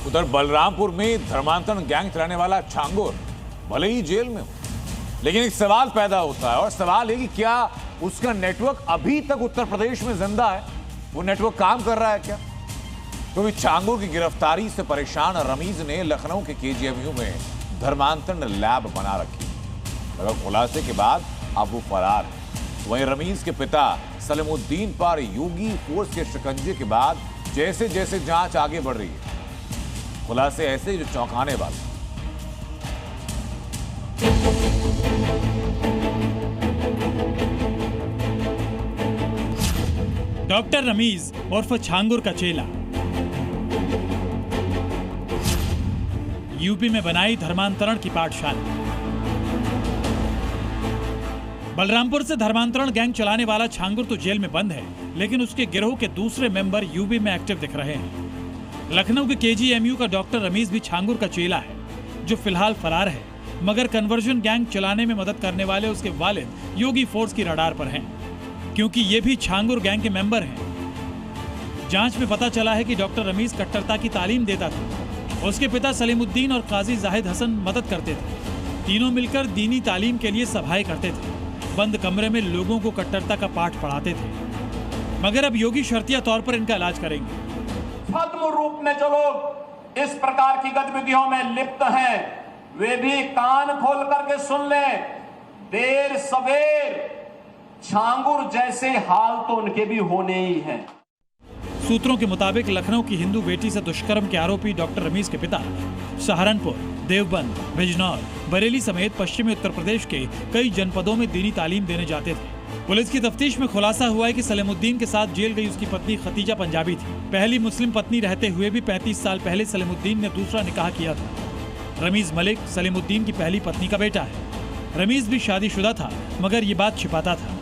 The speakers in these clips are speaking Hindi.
उधर बलरामपुर में धर्मांतरण गैंग चलाने वाला छांगुर भले ही जेल में हो, लेकिन एक सवाल पैदा होता है और सवाल है कि क्या उसका नेटवर्क अभी तक उत्तर प्रदेश में जिंदा है? वो नेटवर्क काम कर रहा है क्या? क्योंकि छांगुर की गिरफ्तारी से परेशान रमीज ने लखनऊ के केजीएमयू में धर्मांतरण लैब बना रखी, मगर खुलासे के बाद अब वो फरार है। वहीं रमीज के पिता सलीमुद्दीन पर योगी फोर्स के शिकंजे के बाद जैसे जैसे जांच आगे बढ़ रही है, खुलासे ऐसे जो चौंकाने वाले। डॉक्टर रमीज उर्फ छांगुर का चेला यूपी में बनाई धर्मांतरण की पाठशाला। बलरामपुर से धर्मांतरण गैंग चलाने वाला छांगुर तो जेल में बंद है, लेकिन उसके गिरोह के दूसरे मेंबर यूपी में एक्टिव दिख रहे हैं। लखनऊ के केजीएमयू का डॉक्टर रमीज भी छांगुर का चेला है, जो फिलहाल फरार है, मगर कन्वर्जन गैंग चलाने में मदद करने वाले उसके वालिद योगी फोर्स की रडार पर हैं, क्योंकि ये भी छांगुर गैंग के मेंबर हैं। जांच में पता चला है कि डॉक्टर रमीज कट्टरता की तालीम देता था। उसके पिता सलीमुद्दीन और काजी जाहिद हसन मदद करते थे। तीनों मिलकर दीनी तालीम के लिए सभाएं करते थे। बंद कमरे में लोगों को कट्टरता का पाठ पढ़ाते थे, मगर अब योगी शर्तिया तौर पर इनका इलाज करेंगे। खत्म रूप में जो लोग इस प्रकार की गतिविधियों में लिप्त हैं, वे भी कान खोल करके सुन लें। देर सवेर छांगुर जैसे हाल तो उनके भी होने ही हैं। सूत्रों के मुताबिक लखनऊ की हिंदू बेटी से दुष्कर्म के आरोपी डॉक्टर रमीज के पिता सहारनपुर, देवबंद, बिजनौर, बरेली समेत पश्चिमी उत्तर प्रदेश के कई जनपदों में दीनी तालीम देने जाते थे। पुलिस की तफ्तीश में खुलासा हुआ है कि सलीमुद्दीन के साथ जेल गई उसकी पत्नी खतीजा पंजाबी थी। पहली मुस्लिम पत्नी रहते हुए भी 35 साल पहले सलीमुद्दीन ने दूसरा निकाह किया था। रमीज मलिक सलीमुद्दीन की पहली पत्नी का बेटा है। रमीज भी शादीशुदा था, मगर ये बात छिपाता था।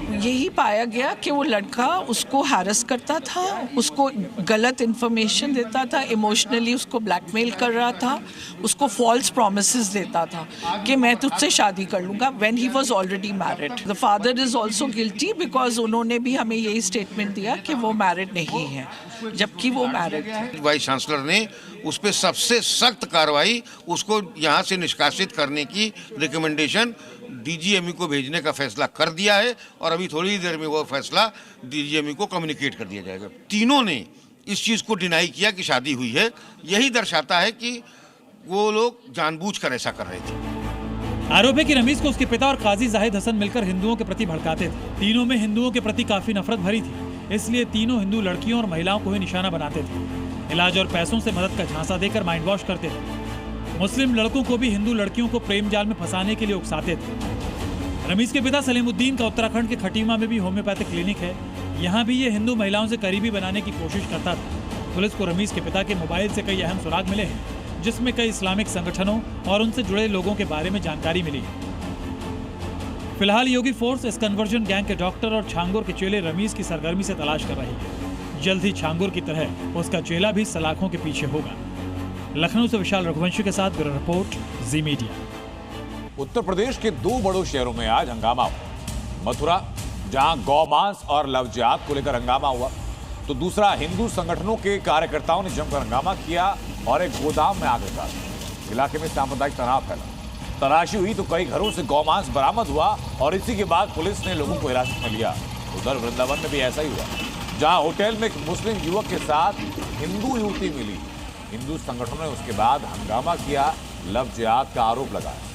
यही पाया गया कि वो लड़का उसको हैरस करता था, उसको गलत इन्फॉर्मेशन देता था, इमोशनली उसको ब्लैकमेल कर रहा था, उसको फॉल्स प्रॉमिसेस देता था कि मैं तुझसे शादी कर लूँगा when he was already married. The father is also guilty because उन्होंने भी हमें यही स्टेटमेंट दिया कि वो मैरिड नहीं है, जबकि वो मैरिड थे। वाइस चांसलर ने उस पर सबसे सख्त कार्रवाई, उसको यहाँ से निष्कासित करने की रिकमेंडेशन डीजीएमयू को भेजने का फैसला कर दिया है और अभी थोड़ी ही देर में वो फैसला डीजीएमयू को कम्युनिकेट कर दिया जाएगा। तीनों ने इस चीज़ को डिनाई किया कि शादी हुई है। यही दर्शाता है कि वो लोग जानबूझकर ऐसा कर रहे थे। आरोप है कि रमीज को उसके पिता और काजी जाहिद हसन मिलकर हिंदुओं के प्रति भड़काते थे। तीनों में हिंदुओं के प्रति काफी नफरत भरी थी, इसलिए तीनों हिंदू लड़कियों और महिलाओं को ही निशाना बनाते थे। इलाज और पैसों से मदद का झांसा देकर माइंड वॉश करते थे। मुस्लिम लड़कों को भी हिंदू लड़कियों को प्रेम जाल में फंसाने के लिए उकसाते थे। रमीज के पिता सलीमुद्दीन का उत्तराखंड के खटीमा में भी होम्योपैथिक क्लिनिक है। यहाँ भी ये हिंदू महिलाओं से करीबी बनाने की कोशिश करता था। पुलिस को रमीज के पिता के मोबाइल से कई अहम सुराग मिले हैं, जिसमें कई इस्लामिक संगठनों और उनसे जुड़े लोगों के बारे में जानकारी मिली है। फिलहाल योगी फोर्स इस कन्वर्जन गैंग के डॉक्टर और छांगुर के चेले रमीज की सरगर्मी से तलाश कर रही है। जल्द ही छांगुर की तरह उसका चेला भी सलाखों के पीछे होगा। लखनऊ से विशाल रघुवंशी के साथ ब्यूरो रिपोर्ट, जी मीडिया। उत्तर प्रदेश के दो बड़ों शहरों में आज हंगामा हुआ। मथुरा, जहां गौमांस और लवजिहाद को लेकर हंगामा हुआ, तो दूसरा हिंदू संगठनों के कार्यकर्ताओं ने जमकर हंगामा किया और एक गोदाम में आग लगा दी। इलाके में सांप्रदायिक तनाव फैला। तलाशी हुई तो कई घरों से गौमांस बरामद हुआ और इसी के बाद पुलिस ने लोगों को हिरासत में लिया। उधर वृंदावन में भी ऐसा ही हुआ, जहां होटल में एक मुस्लिम युवक के साथ हिंदू युवती मिली। हिंदू संगठनों ने उसके बाद हंगामा किया, लव जिहाद का आरोप लगाया।